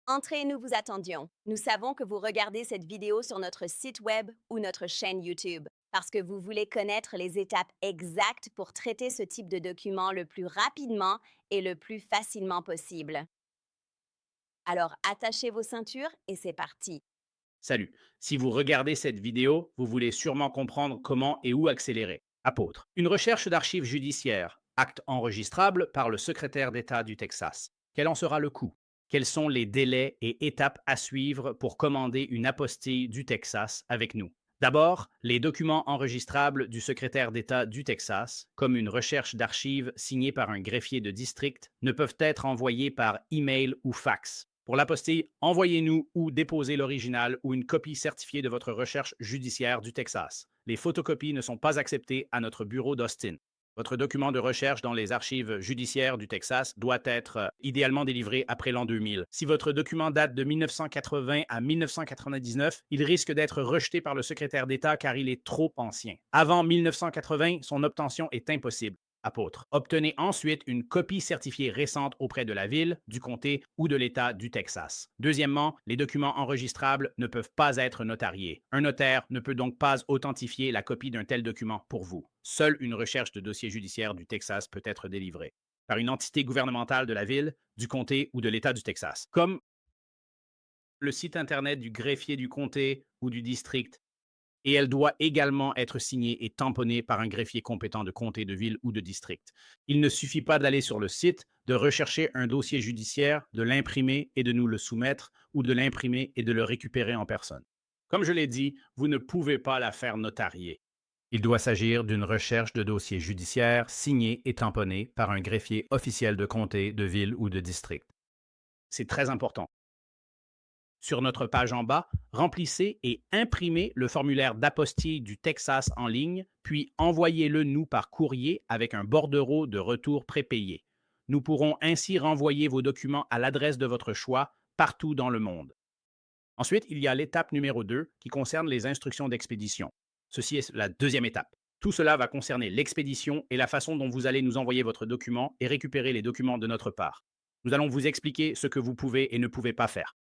Entrez, nous vous attendions. Nous savons que vous regardez cette vidéo sur notre site web ou notre chaîne YouTube parce que vous voulez connaître les étapes exactes pour traiter ce type de document le plus rapidement et le plus facilement possible. Alors attachez vos ceintures et c'est parti. Salut. Si vous regardez cette vidéo, vous voulez sûrement comprendre comment et où accélérer. Apôtre. Une recherche d'archives judiciaires, acte enregistrable par le secrétaire d'État du Texas. Quel en sera le coût? Quels sont les délais et étapes à suivre pour commander une apostille du Texas avec nous? D'abord, les documents enregistrables du secrétaire d'État du Texas, comme une recherche d'archives signée par un greffier de district, ne peuvent être envoyés par email ou fax. Pour l'apostille, envoyez-nous ou déposez l'original ou une copie certifiée de votre recherche judiciaire du Texas. Les photocopies ne sont pas acceptées à notre bureau d'Austin. Votre document de recherche dans les archives judiciaires du Texas doit être idéalement délivré après l'an 2000. Si votre document date de 1980 à 1999, il risque d'être rejeté par le secrétaire d'État car il est trop ancien. Avant 1980, son obtention est impossible. Apôtre. Obtenez ensuite une copie certifiée récente auprès de la ville, du comté ou de l'État du Texas. Deuxièmement, les documents enregistrables ne peuvent pas être notariés. Un notaire ne peut donc pas authentifier la copie d'un tel document pour vous. Seule une recherche de dossier judiciaire du Texas peut être délivrée par une entité gouvernementale de la ville, du comté ou de l'État du Texas, comme le site Internet du greffier du comté ou du district, et elle doit également être signée et tamponnée par un greffier compétent de comté, de ville ou de district. Il ne suffit pas d'aller sur le site, de rechercher un dossier judiciaire, de l'imprimer et de nous le soumettre, ou de l'imprimer et de le récupérer en personne. Comme je l'ai dit, vous ne pouvez pas la faire notarier. Il doit s'agir d'une recherche de dossier judiciaire signée et tamponnée par un greffier officiel de comté, de ville ou de district. C'est très important. Sur notre page en bas, remplissez et imprimez le formulaire d'apostille du Texas en ligne, puis envoyez-le nous par courrier avec un bordereau de retour prépayé. Nous pourrons ainsi renvoyer vos documents à l'adresse de votre choix partout dans le monde. Ensuite, il y a l'étape numéro 2 qui concerne les instructions d'expédition. Ceci est la deuxième étape. Tout cela va concerner l'expédition et la façon dont vous allez nous envoyer votre document et récupérer les documents de notre part. Nous allons vous expliquer ce que vous pouvez et ne pouvez pas faire.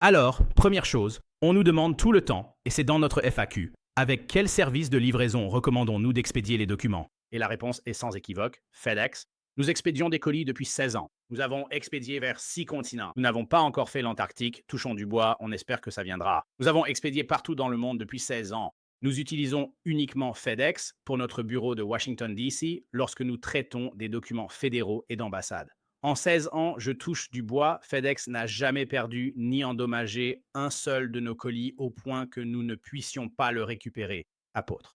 Alors, première chose, on nous demande tout le temps, et c'est dans notre FAQ, avec quel service de livraison recommandons-nous d'expédier les documents? Et la réponse est sans équivoque, FedEx. Nous expédions des colis depuis 16 ans. Nous avons expédié vers 6 continents. Nous n'avons pas encore fait l'Antarctique, touchons du bois, on espère que ça viendra. Nous avons expédié partout dans le monde depuis 16 ans. Nous utilisons uniquement FedEx pour notre bureau de Washington, D.C. lorsque nous traitons des documents fédéraux et d'ambassade. En 16 ans, je touche du bois, FedEx n'a jamais perdu ni endommagé un seul de nos colis au point que nous ne puissions pas le récupérer. Apôtre.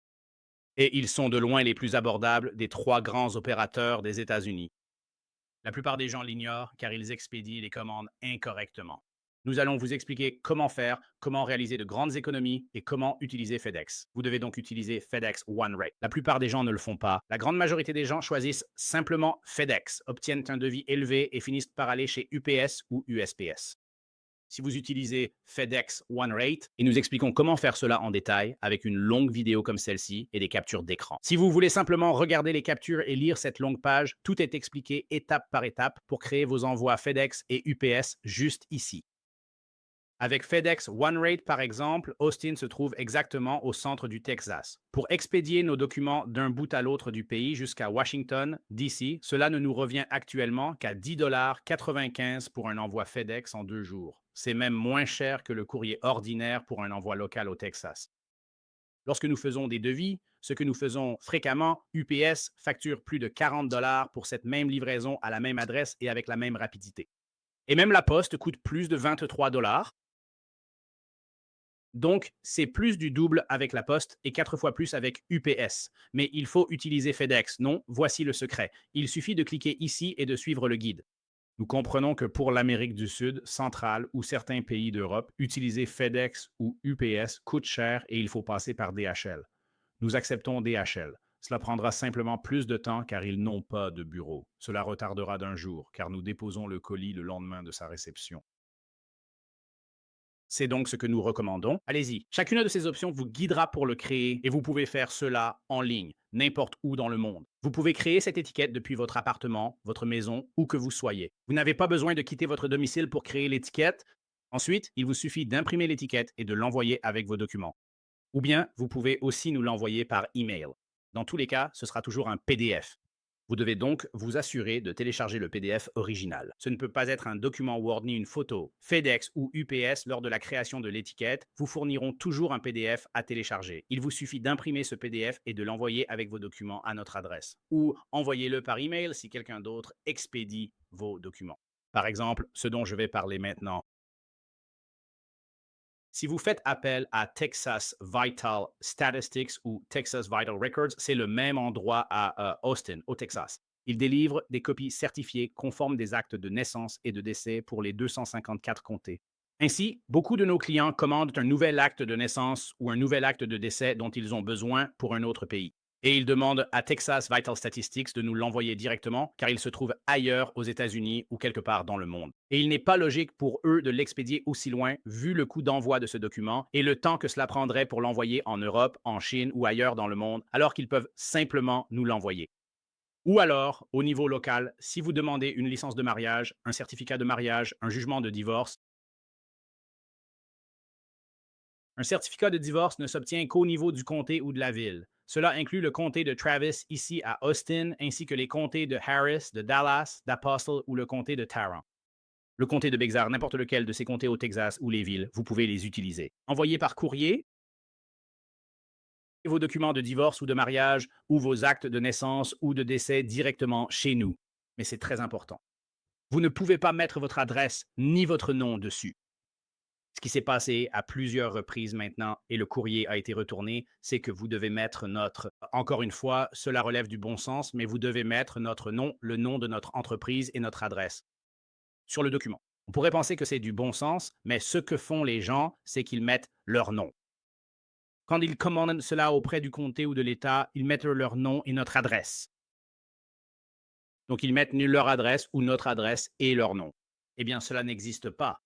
Et ils sont de loin les plus abordables des trois grands opérateurs des États-Unis. La plupart des gens l'ignorent car ils expédient les commandes incorrectement. Nous allons vous expliquer comment faire, comment réaliser de grandes économies et comment utiliser FedEx. Vous devez donc utiliser FedEx OneRate. La plupart des gens ne le font pas. La grande majorité des gens choisissent simplement FedEx, obtiennent un devis élevé et finissent par aller chez UPS ou USPS. Si vous utilisez FedEx OneRate, et nous expliquons comment faire cela en détail avec une longue vidéo comme celle-ci et des captures d'écran. Si vous voulez simplement regarder les captures et lire cette longue page, tout est expliqué étape par étape pour créer vos envois FedEx et UPS juste ici. Avec FedEx OneRate, par exemple, Austin se trouve exactement au centre du Texas. Pour expédier nos documents d'un bout à l'autre du pays jusqu'à Washington, D.C., cela ne nous revient actuellement qu'à 10,95 $ pour un envoi FedEx en 2 jours. C'est même moins cher que le courrier ordinaire pour un envoi local au Texas. Lorsque nous faisons des devis, ce que nous faisons fréquemment, UPS facture plus de 40 $ pour cette même livraison à la même adresse et avec la même rapidité. Et même la poste coûte plus de 23 $. Donc, c'est plus du double avec la Poste et 4 fois plus avec UPS. Mais il faut utiliser FedEx. Non, voici le secret. Il suffit de cliquer ici et de suivre le guide. Nous comprenons que pour l'Amérique du Sud, centrale ou certains pays d'Europe, utiliser FedEx ou UPS coûte cher et il faut passer par DHL. Nous acceptons DHL. Cela prendra simplement plus de temps car ils n'ont pas de bureau. Cela retardera d'un jour car nous déposons le colis le lendemain de sa réception. C'est donc ce que nous recommandons. Allez-y. Chacune de ces options vous guidera pour le créer et vous pouvez faire cela en ligne, n'importe où dans le monde. Vous pouvez créer cette étiquette depuis votre appartement, votre maison, où que vous soyez. Vous n'avez pas besoin de quitter votre domicile pour créer l'étiquette. Ensuite, il vous suffit d'imprimer l'étiquette et de l'envoyer avec vos documents. Ou bien, vous pouvez aussi nous l'envoyer par email. Dans tous les cas, ce sera toujours un PDF. Vous devez donc vous assurer de télécharger le PDF original. Ce ne peut pas être un document Word ni une photo. FedEx ou UPS, lors de la création de l'étiquette, vous fourniront toujours un PDF à télécharger. Il vous suffit d'imprimer ce PDF et de l'envoyer avec vos documents à notre adresse. Ou envoyez-le par email si quelqu'un d'autre expédie vos documents. Par exemple, ce dont je vais parler maintenant. Si vous faites appel à Texas Vital Statistics ou Texas Vital Records, c'est le même endroit à Austin, au Texas. Ils délivrent des copies certifiées conformes des actes de naissance et de décès pour les 254 comtés. Ainsi, beaucoup de nos clients commandent un nouvel acte de naissance ou un nouvel acte de décès dont ils ont besoin pour un autre pays. Et ils demandent à Texas Vital Statistics de nous l'envoyer directement car il se trouve ailleurs aux États-Unis ou quelque part dans le monde. Et il n'est pas logique pour eux de l'expédier aussi loin vu le coût d'envoi de ce document et le temps que cela prendrait pour l'envoyer en Europe, en Chine ou ailleurs dans le monde, alors qu'ils peuvent simplement nous l'envoyer. Ou alors, au niveau local, si vous demandez une licence de mariage, un certificat de mariage, un jugement de divorce, un certificat de divorce ne s'obtient qu'au niveau du comté ou de la ville. Cela inclut le comté de Travis ici à Austin, ainsi que les comtés de Harris, de Dallas, d'Apostle ou le comté de Tarrant. Le comté de Bexar, n'importe lequel de ces comtés au Texas ou les villes, vous pouvez les utiliser. Envoyez par courrier vos documents de divorce ou de mariage ou vos actes de naissance ou de décès directement chez nous. Mais c'est très important. Vous ne pouvez pas mettre votre adresse ni votre nom dessus. Ce qui s'est passé à plusieurs reprises maintenant et le courrier a été retourné, c'est que vous devez mettre notre, encore une fois, cela relève du bon sens, mais vous devez mettre notre nom, le nom de notre entreprise et notre adresse sur le document. On pourrait penser que c'est du bon sens, mais ce que font les gens, c'est qu'ils mettent leur nom. Quand ils commandent cela auprès du comté ou de l'État, ils mettent leur nom et notre adresse. Donc ils mettent leur adresse ou notre adresse et leur nom. Eh bien, cela n'existe pas.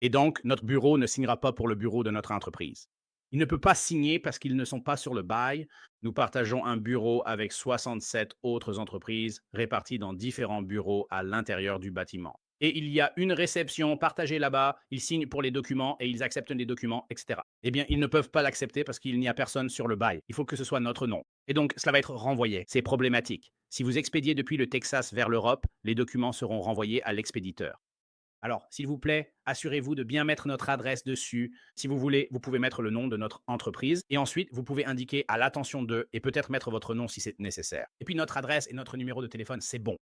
Et donc, notre bureau ne signera pas pour le bureau de notre entreprise. Il ne peut pas signer parce qu'ils ne sont pas sur le bail. Nous partageons un bureau avec 67 autres entreprises réparties dans différents bureaux à l'intérieur du bâtiment. Et il y a une réception partagée là-bas, ils signent pour les documents et ils acceptent les documents, etc. Eh bien, ils ne peuvent pas l'accepter parce qu'il n'y a personne sur le bail. Il faut que ce soit notre nom. Et donc, cela va être renvoyé. C'est problématique. Si vous expédiez depuis le Texas vers l'Europe, les documents seront renvoyés à l'expéditeur. Alors, s'il vous plaît, assurez-vous de bien mettre notre adresse dessus. Si vous voulez, vous pouvez mettre le nom de notre entreprise et ensuite, vous pouvez indiquer à l'attention d'eux et peut-être mettre votre nom si c'est nécessaire. Et puis, notre adresse et notre numéro de téléphone, c'est bon.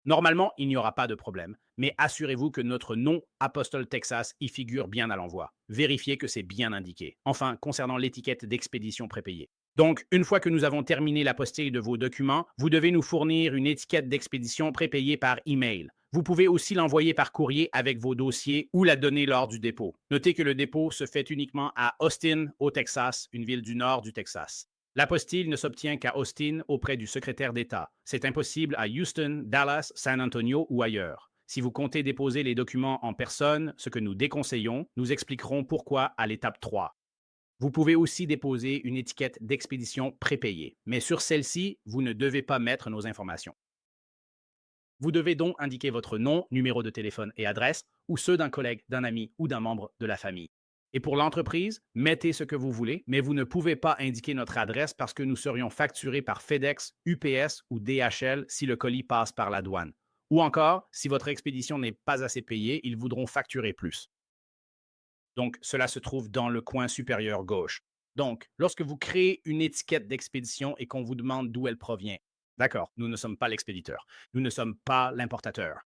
Normalement, il n'y aura pas de problème, mais assurez-vous que notre nom Apostol Texas y figure bien à l'envoi. Vérifiez que c'est bien indiqué. Enfin, concernant l'étiquette d'expédition prépayée. Donc, une fois que nous avons terminé l'apostille de vos documents, vous devez nous fournir une étiquette d'expédition prépayée par email. Vous pouvez aussi l'envoyer par courrier avec vos dossiers ou la donner lors du dépôt. Notez que le dépôt se fait uniquement à Austin, au Texas, une ville du nord du Texas. L'apostille ne s'obtient qu'à Austin auprès du secrétaire d'État. C'est impossible à Houston, Dallas, San Antonio ou ailleurs. Si vous comptez déposer les documents en personne, ce que nous déconseillons, nous expliquerons pourquoi à l'étape 3. Vous pouvez aussi déposer une étiquette d'expédition prépayée, mais sur celle-ci, vous ne devez pas mettre nos informations. Vous devez donc indiquer votre nom, numéro de téléphone et adresse, ou ceux d'un collègue, d'un ami ou d'un membre de la famille. Et pour l'entreprise, mettez ce que vous voulez, mais vous ne pouvez pas indiquer notre adresse parce que nous serions facturés par FedEx, UPS ou DHL si le colis passe par la douane. Ou encore, si votre expédition n'est pas assez payée, ils voudront facturer plus. Donc, cela se trouve dans le coin supérieur gauche. Donc, lorsque vous créez une étiquette d'expédition et qu'on vous demande d'où elle provient, d'accord, nous ne sommes pas l'expéditeur, nous ne sommes pas l'importateur.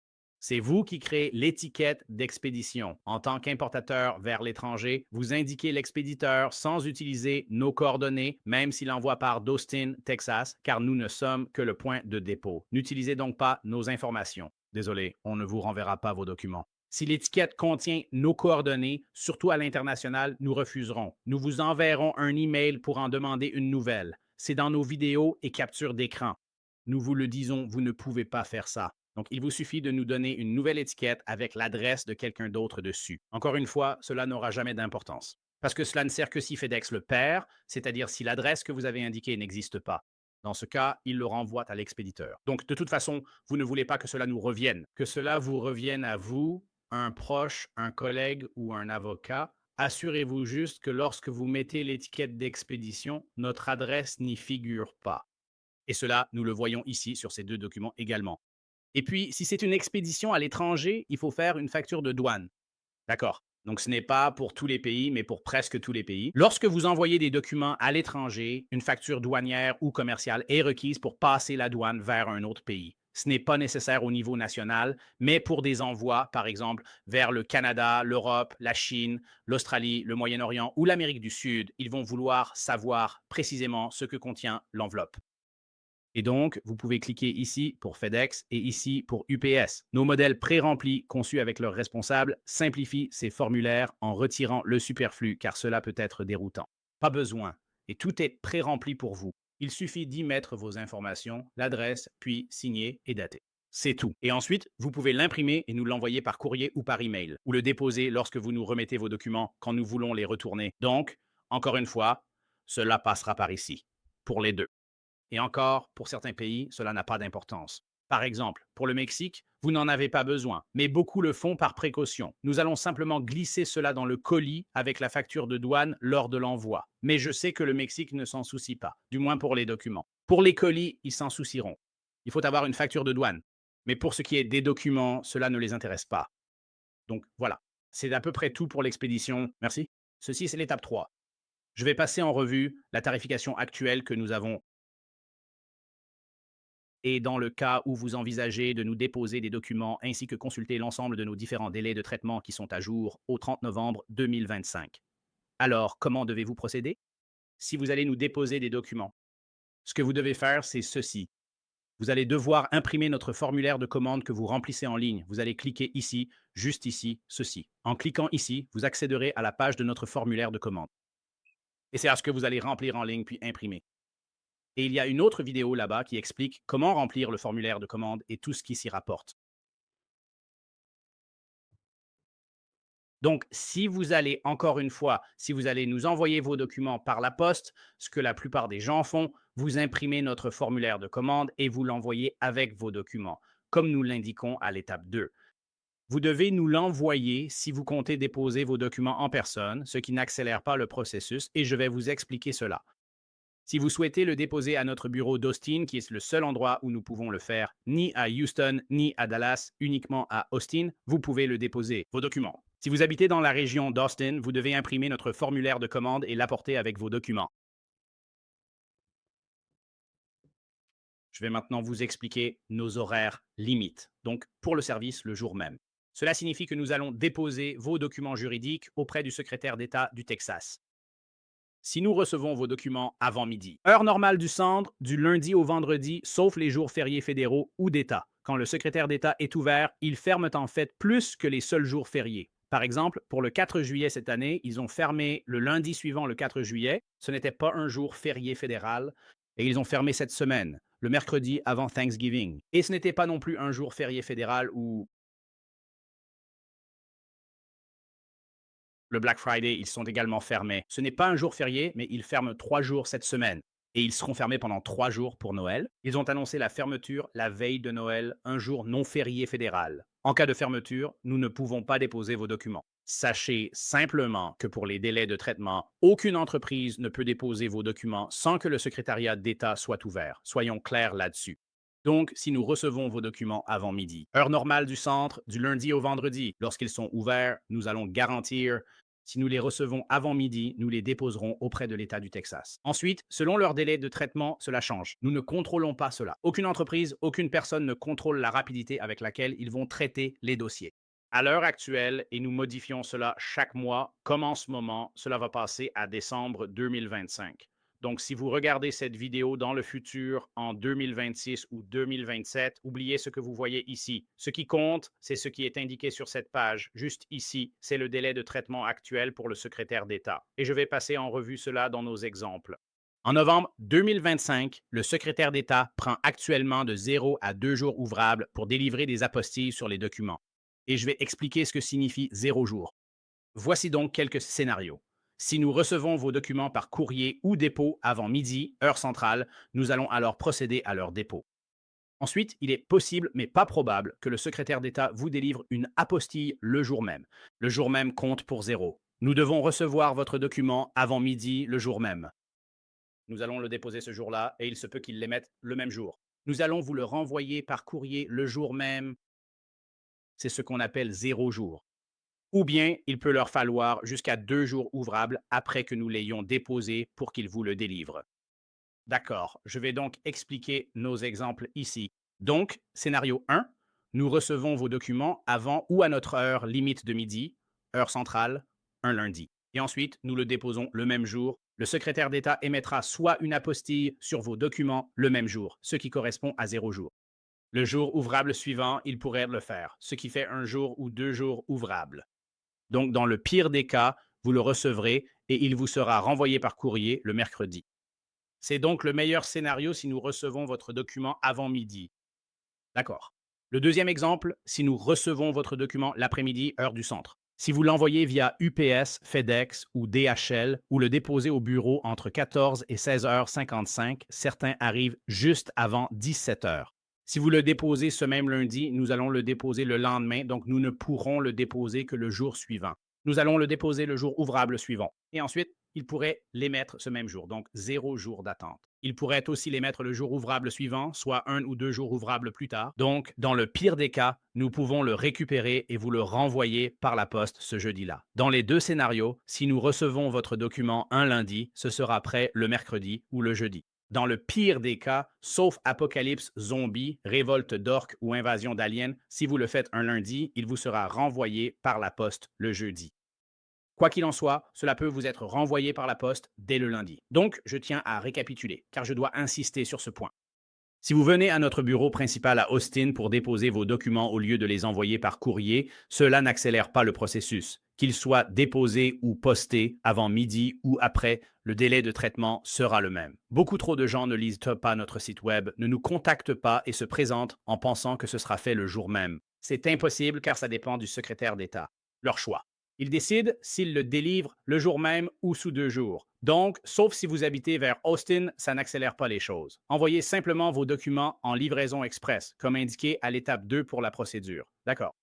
C'est vous qui créez l'étiquette d'expédition. En tant qu'importateur vers l'étranger, vous indiquez l'expéditeur sans utiliser nos coordonnées, même s'il envoie par d'Austin, Texas, car nous ne sommes que le point de dépôt. N'utilisez donc pas nos informations. Désolé, on ne vous renverra pas vos documents. Si l'étiquette contient nos coordonnées, surtout à l'international, nous refuserons. Nous vous enverrons un email pour en demander une nouvelle. C'est dans nos vidéos et captures d'écran. Nous vous le disons, vous ne pouvez pas faire ça. Donc, il vous suffit de nous donner une nouvelle étiquette avec l'adresse de quelqu'un d'autre dessus. Encore une fois, cela n'aura jamais d'importance. Parce que cela ne sert que si FedEx le perd, c'est-à-dire si l'adresse que vous avez indiquée n'existe pas. Dans ce cas, il le renvoie à l'expéditeur. Donc, de toute façon, vous ne voulez pas que cela nous revienne, que cela vous revienne à vous un proche, un collègue ou un avocat, assurez-vous juste que lorsque vous mettez l'étiquette d'expédition, notre adresse n'y figure pas. Et cela, nous le voyons ici sur ces deux documents également. Et puis, si c'est une expédition à l'étranger, il faut faire une facture de douane. D'accord. Donc, ce n'est pas pour tous les pays, mais pour presque tous les pays. Lorsque vous envoyez des documents à l'étranger, une facture douanière ou commerciale est requise pour passer la douane vers un autre pays. Ce n'est pas nécessaire au niveau national, mais pour des envois, par exemple, vers le Canada, l'Europe, la Chine, l'Australie, le Moyen-Orient ou l'Amérique du Sud, ils vont vouloir savoir précisément ce que contient l'enveloppe. Et donc, vous pouvez cliquer ici pour FedEx et ici pour UPS. Nos modèles pré-remplis conçus avec leurs responsables simplifient ces formulaires en retirant le superflu car cela peut être déroutant. Pas besoin. Et tout est pré-rempli pour vous. Il suffit d'y mettre vos informations, l'adresse, puis signer et dater. C'est tout. Et ensuite, vous pouvez l'imprimer et nous l'envoyer par courrier ou par email, ou le déposer lorsque vous nous remettez vos documents quand nous voulons les retourner. Donc, encore une fois, cela passera par ici, pour les deux. Et encore, pour certains pays, cela n'a pas d'importance. Par exemple, pour le Mexique, vous n'en avez pas besoin, mais beaucoup le font par précaution. Nous allons simplement glisser cela dans le colis avec la facture de douane lors de l'envoi. Mais je sais que le Mexique ne s'en soucie pas, du moins pour les documents. Pour les colis, ils s'en soucieront. Il faut avoir une facture de douane. Mais pour ce qui est des documents, cela ne les intéresse pas. Donc voilà, c'est à peu près tout pour l'expédition. Merci. Ceci, c'est l'étape 3. Je vais passer en revue la tarification actuelle que nous avons. Et dans le cas où vous envisagez de nous déposer des documents ainsi que consulter l'ensemble de nos différents délais de traitement qui sont à jour au 30 novembre 2025. Alors, comment devez-vous procéder? Si vous allez nous déposer des documents, ce que vous devez faire, c'est ceci. Vous allez devoir imprimer notre formulaire de commande que vous remplissez en ligne. Vous allez cliquer ici, juste ici, ceci. En cliquant ici, vous accéderez à la page de notre formulaire de commande. Et c'est à ce que vous allez remplir en ligne puis imprimer. Et il y a une autre vidéo là-bas qui explique comment remplir le formulaire de commande et tout ce qui s'y rapporte. Donc, si vous allez, encore une fois, si vous allez nous envoyer vos documents par la poste, ce que la plupart des gens font, vous imprimez notre formulaire de commande et vous l'envoyez avec vos documents, comme nous l'indiquons à l'étape 2. Vous devez nous l'envoyer si vous comptez déposer vos documents en personne, ce qui n'accélère pas le processus, et je vais vous expliquer cela. Si vous souhaitez le déposer à notre bureau d'Austin, qui est le seul endroit où nous pouvons le faire, ni à Houston, ni à Dallas, uniquement à Austin, vous pouvez le déposer, vos documents. Si vous habitez dans la région d'Austin, vous devez imprimer notre formulaire de commande et l'apporter avec vos documents. Je vais maintenant vous expliquer nos horaires limites, donc pour le service le jour même. Cela signifie que nous allons déposer vos documents juridiques auprès du secrétaire d'État du Texas. Si nous recevons vos documents avant midi, heure normale du centre, du lundi au vendredi, sauf les jours fériés fédéraux ou d'État. Quand le secrétaire d'État est ouvert, ils ferment en fait plus que les seuls jours fériés. Par exemple, pour le 4 juillet cette année, ils ont fermé le lundi suivant le 4 juillet. Ce n'était pas un jour férié fédéral. Et ils ont fermé cette semaine, le mercredi avant Thanksgiving. Et ce n'était pas non plus un jour férié fédéral où le Black Friday, ils sont également fermés. Ce n'est pas un jour férié, mais ils ferment 3 jours cette semaine. Et ils seront fermés pendant 3 jours pour Noël. Ils ont annoncé la fermeture la veille de Noël, un jour non férié fédéral. En cas de fermeture, nous ne pouvons pas déposer vos documents. Sachez simplement que pour les délais de traitement, aucune entreprise ne peut déposer vos documents sans que le secrétariat d'État soit ouvert. Soyons clairs là-dessus. Donc, si nous recevons vos documents avant midi, heure normale du centre, du lundi au vendredi, lorsqu'ils sont ouverts, nous allons garantir si nous les recevons avant midi, nous les déposerons auprès de l'État du Texas. Ensuite, selon leur délai de traitement, cela change. Nous ne contrôlons pas cela. Aucune entreprise, aucune personne ne contrôle la rapidité avec laquelle ils vont traiter les dossiers. À l'heure actuelle, et nous modifions cela chaque mois, comme en ce moment, cela va passer à décembre 2025. Donc, si vous regardez cette vidéo dans le futur, en 2026 ou 2027, oubliez ce que vous voyez ici. Ce qui compte, c'est ce qui est indiqué sur cette page, juste ici. C'est le délai de traitement actuel pour le secrétaire d'État. Et je vais passer en revue cela dans nos exemples. En novembre 2025, le secrétaire d'État prend actuellement de 0 à 2 jours ouvrables pour délivrer des apostilles sur les documents. Et je vais expliquer ce que signifie 0 jours. Voici donc quelques scénarios. Si nous recevons vos documents par courrier ou dépôt avant midi, heure centrale, nous allons alors procéder à leur dépôt. Ensuite, il est possible, mais pas probable, que le secrétaire d'État vous délivre une apostille le jour même. Le jour même compte pour zéro. Nous devons recevoir votre document avant midi le jour même. Nous allons le déposer ce jour-là et il se peut qu'il l'émette le même jour. Nous allons vous le renvoyer par courrier le jour même. C'est ce qu'on appelle 0 jour. Ou bien il peut leur falloir jusqu'à 2 jours ouvrables après que nous l'ayons déposé pour qu'ils vous le délivrent. D'accord, je vais donc expliquer nos exemples ici. Donc, scénario 1, nous recevons vos documents avant ou à notre heure limite de midi, heure centrale, un lundi. Et ensuite, nous le déposons le même jour. Le secrétaire d'État émettra soit une apostille sur vos documents le même jour, ce qui correspond à 0 jour. Le jour ouvrable suivant, il pourrait le faire, ce qui fait 1 jour ou 2 jours ouvrables. Donc, dans le pire des cas, vous le recevrez et il vous sera renvoyé par courrier le mercredi. C'est donc le meilleur scénario si nous recevons votre document avant midi. D'accord. Le deuxième exemple, si nous recevons votre document l'après-midi, heure du centre. Si vous l'envoyez via UPS, FedEx ou DHL ou le déposez au bureau entre 14 et 16h55, certains arrivent juste avant 17h. Si vous le déposez ce même lundi, nous allons le déposer le lendemain, donc nous ne pourrons le déposer que le jour suivant. Nous allons le déposer le jour ouvrable suivant. Et ensuite, il pourrait l'émettre ce même jour, donc 0 jour d'attente. Il pourrait aussi l'émettre le jour ouvrable suivant, soit 1 ou 2 jours ouvrables plus tard. Donc, dans le pire des cas, nous pouvons le récupérer et vous le renvoyer par la poste ce jeudi-là. Dans les deux scénarios, si nous recevons votre document un lundi, ce sera prêt le mercredi ou le jeudi. Dans le pire des cas, sauf apocalypse zombie, révolte d'orques ou invasion d'aliens, si vous le faites un lundi, il vous sera renvoyé par la poste le jeudi. Quoi qu'il en soit, cela peut vous être renvoyé par la poste dès le lundi. Donc, je tiens à récapituler, car je dois insister sur ce point. Si vous venez à notre bureau principal à Austin pour déposer vos documents au lieu de les envoyer par courrier, cela n'accélère pas le processus. Qu'ils soient déposés ou postés avant midi ou après, le délai de traitement sera le même. Beaucoup trop de gens ne lisent pas notre site web, ne nous contactent pas et se présentent en pensant que ce sera fait le jour même. C'est impossible car ça dépend du secrétaire d'État. Leur choix. Ils décident s'ils le délivrent le jour même ou sous 2 jours. Donc, sauf si vous habitez vers Austin, ça n'accélère pas les choses. Envoyez simplement vos documents en livraison express, comme indiqué à l'étape 2 pour la procédure. D'accord.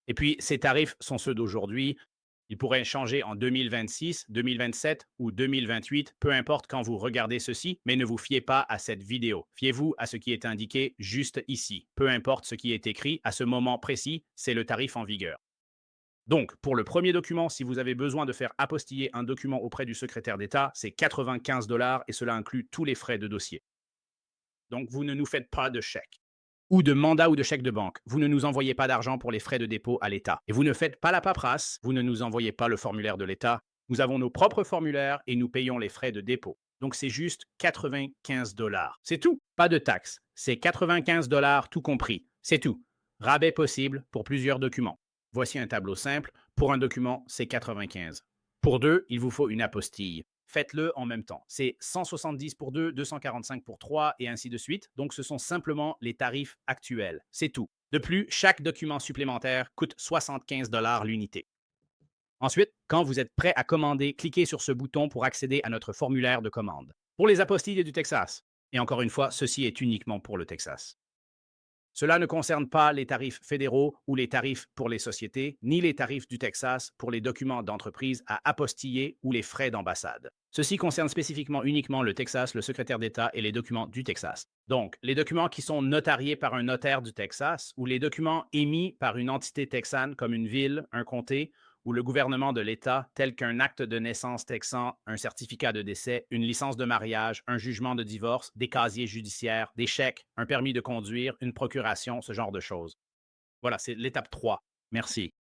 Et puis, ces tarifs sont ceux d'aujourd'hui. Ils pourraient changer en 2026, 2027 ou 2028, peu importe quand vous regardez ceci, mais ne vous fiez pas à cette vidéo. Fiez-vous à ce qui est indiqué juste ici. Peu importe ce qui est écrit à ce moment précis, c'est le tarif en vigueur. Donc, pour le premier document, si vous avez besoin de faire apostiller un document auprès du secrétaire d'État, c'est 95 $ et cela inclut tous les frais de dossier. Donc, vous ne nous faites pas de chèque ou de mandat ou de chèque de banque. Vous ne nous envoyez pas d'argent pour les frais de dépôt à l'État. Et vous ne faites pas la paperasse, vous ne nous envoyez pas le formulaire de l'État. Nous avons nos propres formulaires et nous payons les frais de dépôt. Donc, c'est juste 95 $. C'est tout. Pas de taxes. C'est 95 $ tout compris. C'est tout. Rabais possible pour plusieurs documents. Voici un tableau simple. Pour un document, c'est 95. Pour deux, il vous faut une apostille. Faites-le en même temps. C'est 170 pour 2, 245 pour 3 et ainsi de suite. Donc, ce sont simplement les tarifs actuels. C'est tout. De plus, chaque document supplémentaire coûte 75 $ l'unité. Ensuite, quand vous êtes prêt à commander, cliquez sur ce bouton pour accéder à notre formulaire de commande. Pour les apostilles du Texas. Et encore une fois, ceci est uniquement pour le Texas. Cela ne concerne pas les tarifs fédéraux ou les tarifs pour les sociétés, ni les tarifs du Texas pour les documents d'entreprise à apostiller ou les frais d'ambassade. Ceci concerne spécifiquement uniquement le Texas, le secrétaire d'État et les documents du Texas. Donc, les documents qui sont notariés par un notaire du Texas ou les documents émis par une entité texane comme une ville, un comté ou le gouvernement de l'État, tels qu'un acte de naissance texan, un certificat de décès, une licence de mariage, un jugement de divorce, des casiers judiciaires, des chèques, un permis de conduire, une procuration, ce genre de choses. Voilà, c'est l'étape 3. Merci.